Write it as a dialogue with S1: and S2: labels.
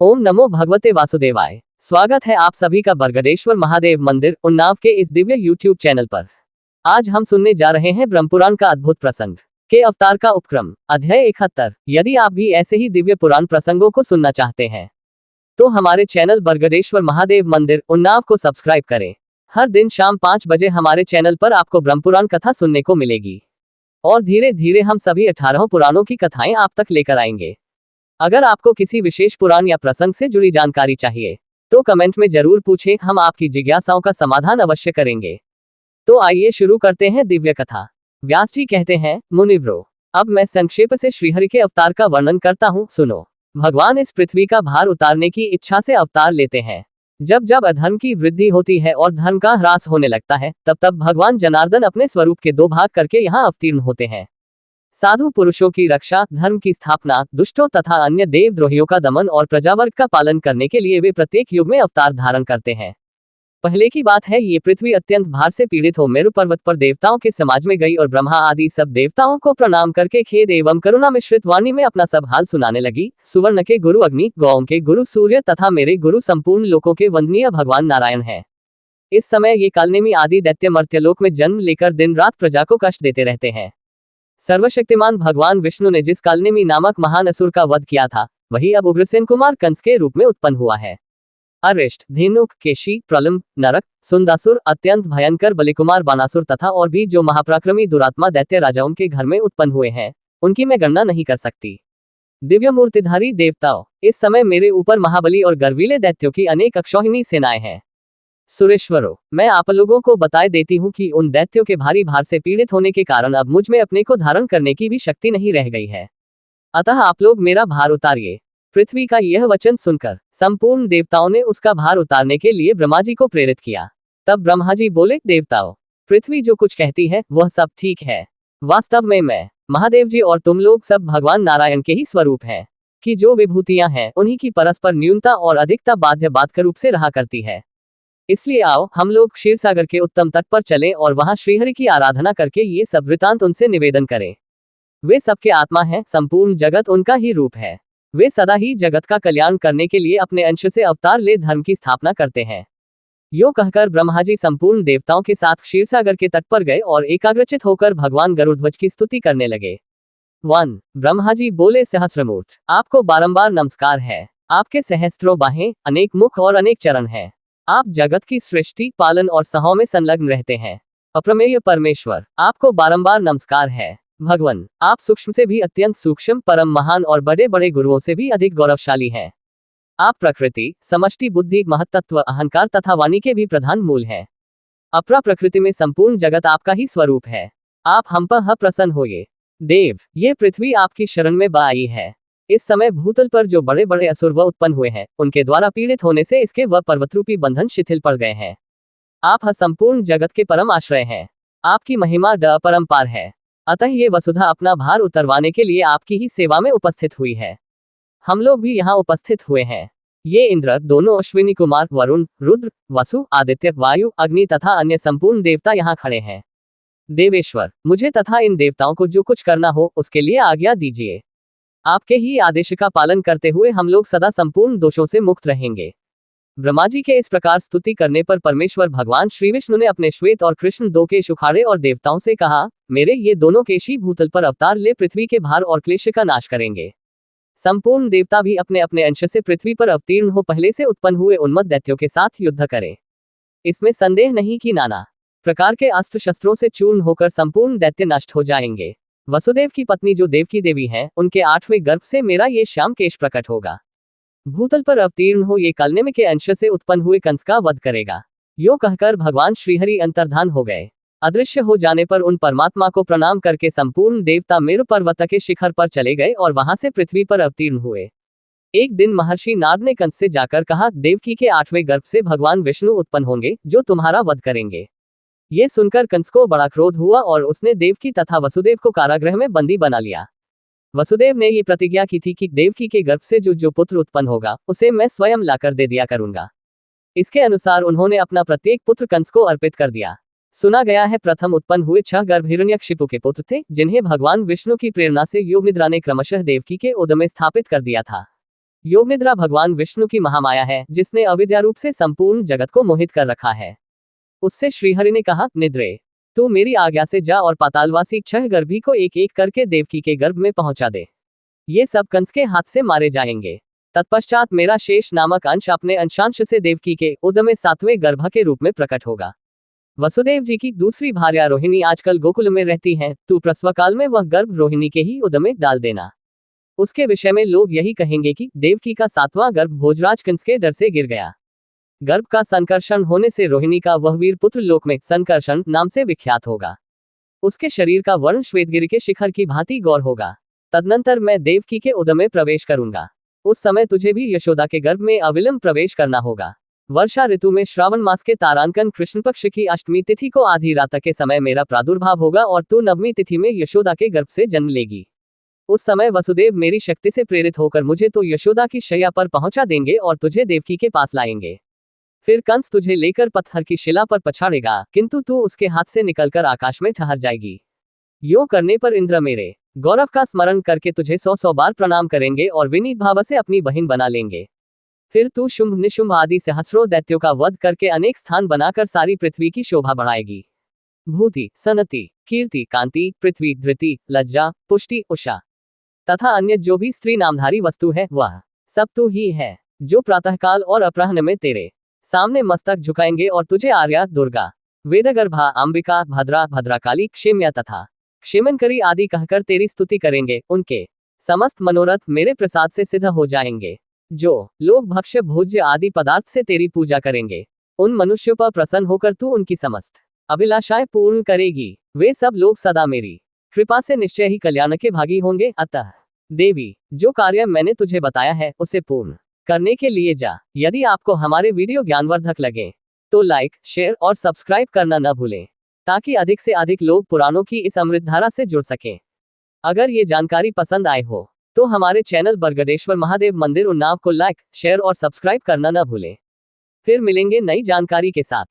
S1: ओम नमो भगवते वासुदेवाय। स्वागत है आप सभी का बरगदेश्वर महादेव मंदिर उन्नाव के इस दिव्य YouTube चैनल पर। आज हम सुनने जा रहे हैं ब्रह्मपुराण का अद्भुत प्रसंग के अवतार का उपक्रम अध्याय 71। यदि आप भी ऐसे ही दिव्य पुराण प्रसंगों को सुनना चाहते हैं तो हमारे चैनल बरगदेश्वर महादेव मंदिर उन्नाव को सब्सक्राइब करें। हर दिन शाम 5 बजे हमारे चैनल पर आपको ब्रह्मपुराण कथा सुनने को मिलेगी और धीरे धीरे हम सभी 18 पुराणों की कथाएं आप तक लेकर आएंगे। अगर आपको किसी विशेष पुराण या प्रसंग से जुड़ी जानकारी चाहिए तो कमेंट में जरूर पूछें, हम आपकी जिज्ञासाओं का समाधान अवश्य करेंगे। तो आइए शुरू करते हैं दिव्य कथा। व्यास जी कहते हैं, मुनिव्रो, अब मैं संक्षेप से श्रीहरि के अवतार का वर्णन करता हूँ, सुनो। भगवान इस पृथ्वी का भार उतारने की इच्छा से अवतार लेते हैं। जब जब अधर्म की वृद्धि होती है और धर्म का ह्रास होने लगता है, तब तब भगवान जनार्दन अपने स्वरूप के 2 भाग करके यहाँ अवतीर्ण होते हैं। साधु पुरुषों की रक्षा, धर्म की स्थापना, दुष्टों तथा अन्य देवद्रोहियों का दमन और प्रजावर्ग का पालन करने के लिए वे प्रत्येक युग में अवतार धारण करते हैं। पहले की बात है, ये पृथ्वी अत्यंत भार से पीड़ित हो मेरु पर्वत पर देवताओं के समाज में गई और ब्रह्मा आदि सब देवताओं को प्रणाम करके खेद एवं करुणा मिश्रित वाणी में अपना सब हाल सुनाने लगी। सुवर्ण के गुरु अग्नि, गौओं के गुरु सूर्य तथा मेरे गुरु संपूर्ण लोकों के वंदनीय भगवान नारायण है। इस समय ये कालनेमी आदि दैत्य मर्त्यलोक में जन्म लेकर दिन रात प्रजा को कष्ट देते रहते हैं। सर्वशक्तिमान भगवान विष्णु ने जिस कालनेमी नामक महान असुर का वध किया था, वही अब उग्रसेन कुमार कंस के रूप में उत्पन्न हुआ है। अरिष्ट, धेनुक, केशी, प्रलंब, नरक, सुंदासुर, अत्यंत भयंकर बलिकुमार बानासुर तथा और भी जो महापराक्रमी दुरात्मा दैत्य राजाओं के घर में उत्पन्न हुए हैं, उनकी मैं गणना नहीं कर सकती। दिव्य मूर्तिधारी देवताओं, इस समय मेरे ऊपर महाबली और गर्वीले दैत्यों की अनेक अक्षौहिणी सेनाएं हैं। सुरेश्वरों, मैं आप लोगों को बताए देती हूँ कि उन दैत्यों के भारी भार से पीड़ित होने के कारण अब मुझ में अपने को धारण करने की भी शक्ति नहीं रह गई है। अतः आप लोग मेरा भार उतारिए। पृथ्वी का यह वचन सुनकर संपूर्ण देवताओं ने उसका भार उतारने के लिए ब्रह्मा जी को प्रेरित किया। तब ब्रह्मा जी बोले, देवताओं, पृथ्वी जो कुछ कहती है वह सब ठीक है। वास्तव में मैं, महादेव जी और तुम लोग सब भगवान नारायण के ही स्वरूप हैं, कि जो विभूतियां हैं उन्हीं की परस्पर न्यूनता और अधिकता बाध्य बाध्य रूप से रहा करती है। इसलिए आओ हम लोग क्षीरसागर के उत्तम तट पर चलें और वहां श्रीहरि की आराधना करके ये सब वृतांत उनसे निवेदन करें। वे सबके आत्मा हैं, संपूर्ण जगत उनका ही रूप है। वे सदा ही जगत का कल्याण करने के लिए अपने अंश से अवतार ले धर्म की स्थापना करते हैं। यो कहकर ब्रह्मा जी संपूर्ण देवताओं के साथ क्षीरसागर के तट पर गए और एकाग्रचित होकर भगवान गरुड़ध्वज की स्तुति करने लगे। 1 ब्रह्मा जी बोले, सहस्रमूर्त, आपको बारंबार नमस्कार है। आपके सहस्त्रों बाहें, अनेक मुख और अनेक चरण हैं। आप जगत की सृष्टि, पालन और सहाओं में संलग्न रहते हैं। अप्रमेय परमेश्वर, आपको बारंबार नमस्कार है। भगवान, आप सूक्ष्म से भी अत्यंत सूक्ष्म, परम महान और बड़े बड़े गुरुओं से भी अधिक गौरवशाली हैं। आप प्रकृति, समष्टि, बुद्धि, महत्त्व, अहंकार तथा वाणी के भी प्रधान मूल हैं। अपरा प्रकृति में संपूर्ण जगत आपका ही स्वरूप है। आप हम पर प्रसन्न होइए। देव, ये पृथ्वी आपकी शरण में आई है। इस समय भूतल पर जो बड़े बड़े असुर व उत्पन्न हुए हैं, उनके द्वारा पीड़ित होने से इसके व पर्वतरूपी बंधन शिथिल पड़ गए हैं। आप संपूर्ण जगत के परम आश्रय हैं। आपकी महिमा अपरंपार है। अतः ये वसुधा अपना भार उतरवाने के लिए आपकी ही सेवा में उपस्थित हुई है। हम लोग भी यहाँ उपस्थित हुए हैं। ये इंद्र, दोनों अश्विनी कुमार, वरुण, रुद्र, वसु, आदित्य, वायु, अग्नि तथा अन्य संपूर्ण देवता यहाँ खड़े हैं। देवेश्वर, मुझे तथा इन देवताओं को जो कुछ करना हो उसके लिए आज्ञा दीजिए। आपके ही आदेश का पालन करते हुए हम लोग सदा संपूर्ण दोषों से मुक्त रहेंगे। ब्रह्मा जी के इस प्रकार स्तुति करने पर परमेश्वर भगवान श्री विष्णु ने अपने श्वेत और कृष्ण 2 केश उखाड़े और देवताओं से कहा, मेरे ये दोनों केशी भूतल पर अवतार ले पृथ्वी के भार और क्लेश का नाश करेंगे। संपूर्ण देवता भी अपने अपने अंश से पृथ्वी पर अवतीर्ण हो पहले से उत्पन्न हुए उन्मत्त दैत्यों के साथ युद्ध करें। इसमें संदेह नहीं कि नाना प्रकार के अस्त्र शस्त्रों से चूर्ण होकर संपूर्ण दैत्य नष्ट हो जाएंगे। वसुदेव की पत्नी जो देवकी देवी हैं, उनके 8वें गर्भ से मेरा ये श्याम केश प्रकट होगा। भूतल पर अवतीर्ण हो ये कालनेमी के अंश से उत्पन्न हुए कंस का वध करेगा। यो कहकर भगवान श्रीहरि अंतर्धान हो गए। अदृश्य हो जाने पर उन परमात्मा को प्रणाम करके संपूर्ण देवता मेरु पर्वत के शिखर पर चले गए और वहां से पृथ्वी पर अवतीर्ण हुए। एक दिन महर्षि नारद ने कंस से जाकर कहा, देवकी के 8वें गर्भ से भगवान विष्णु उत्पन्न होंगे जो तुम्हारा वध करेंगे। ये सुनकर कंस को बड़ा क्रोध हुआ और उसने देवकी तथा वसुदेव को कारागृह में बंदी बना लिया। वसुदेव ने ये प्रतिज्ञा की थी कि देवकी के गर्भ से जो पुत्र उत्पन्न होगा उसे मैं स्वयं लाकर दे दिया करूंगा। इसके अनुसार उन्होंने अपना प्रत्येक पुत्र कंस को अर्पित कर दिया। सुना गया है प्रथम उत्पन्न हुए 6 गर्भ हिरण्यकशिपु के पुत्र थे, जिन्हें भगवान विष्णु की प्रेरणा से योग निद्रा ने क्रमशः देवकी के उदर में स्थापित कर दिया था। योग निद्रा भगवान विष्णु की महामाया है, जिसने अविद्या रूप से संपूर्ण जगत को मोहित कर रखा है। उससे श्रीहरि ने कहा, निद्रे, तू मेरी आज्ञा से जा और पातालवासी 6 गर्भी को एक एक करके देवकी के गर्भ में पहुंचा दे। ये सब कंस के हाथ से मारे जाएंगे। तत्पश्चात मेरा शेष नामक अंश अपने अंशांश से देवकी के उदर में 7वें गर्भ के रूप में प्रकट होगा। वसुदेव जी की दूसरी भार्या रोहिणी आजकल गोकुल में रहती हैं, तू प्रसव काल में वह गर्भ रोहिणी के ही उदर में डाल देना। उसके विषय में लोग यही कहेंगे कि देवकी का 7वां गर्भ भोजराज कंस के डर से गिर गया। गर्भ का संकर्षण होने से रोहिणी का वह वीर पुत्र लोक में संकर्षण नाम से विख्यात होगा। उसके शरीर का वर्ण श्वेतगिरि के शिखर की भांति गौर होगा। तदनंतर मैं देवकी के उदर में प्रवेश करूंगा। उस समय तुझे भी यशोदा के गर्भ में अविलंब प्रवेश करना होगा। वर्षा ऋतु में श्रावण मास के तारांकन कृष्ण पक्ष की अष्टमी तिथि को आधी रात के समय मेरा प्रादुर्भाव होगा और तू नवमी तिथि में यशोदा के गर्भ से जन्म लेगी। उस समय वसुदेव मेरी शक्ति से प्रेरित होकर मुझे तो यशोदा की शैया पर पहुंचा देंगे और तुझे देवकी के पास लाएंगे। फिर कंस तुझे लेकर पत्थर की शिला पर पछाड़ेगा, किंतु तू उसके हाथ से निकलकर आकाश में ठहर जाएगी। यो करने पर इंद्र मेरे गौरव का स्मरण करके तुझे 100 बार प्रणाम करेंगे और विनीत भाव से अपनी बहन बना लेंगे। फिर तू शुंभ निशुंभ आदि सहस्रों दैत्यों का वध करके अनेक स्थान बनाकर सारी पृथ्वी की शोभा बढ़ाएगी। भूति, सनति, कीर्ति, कांति, पृथ्वी, धृति, लज्जा, पुष्टि, उषा तथा अन्य जो भी स्त्री नामधारी वस्तु है वह सब तू ही है, जो प्रातःकाल और अपराह्न में तेरे सामने मस्तक झुकाएंगे और तुझे आर्या, दुर्गा, वेदगर्भा, अंबिका, भद्रा, भद्राकाली, क्षेम्या तथा क्षेमनकरी आदि कहकर तेरी स्तुति करेंगे। उनके समस्त मनोरथ मेरे प्रसाद से सिद्ध हो जाएंगे। जो लोग भक्ष्य भोज्य आदि पदार्थ से तेरी पूजा करेंगे, उन मनुष्यों पर प्रसन्न होकर तू उनकी समस्त अभिलाषाएं पूर्ण करेगी। वे सब लोग सदा मेरी कृपा से निश्चय ही कल्याण के भागी होंगे। अतः देवी, जो कार्य मैंने तुझे बताया है उसे पूर्ण करने के लिए जा। यदि आपको हमारे वीडियो ज्ञानवर्धक लगे तो लाइक, शेयर और सब्सक्राइब करना न भूलें, ताकि अधिक से अधिक लोग पुराणों की इस अमृतधारा से जुड़ सकें। अगर ये जानकारी पसंद आए हो तो हमारे चैनल बरगदेश्वर महादेव मंदिर उन्नाव को लाइक, शेयर और सब्सक्राइब करना न भूलें। फिर मिलेंगे नई जानकारी के साथ।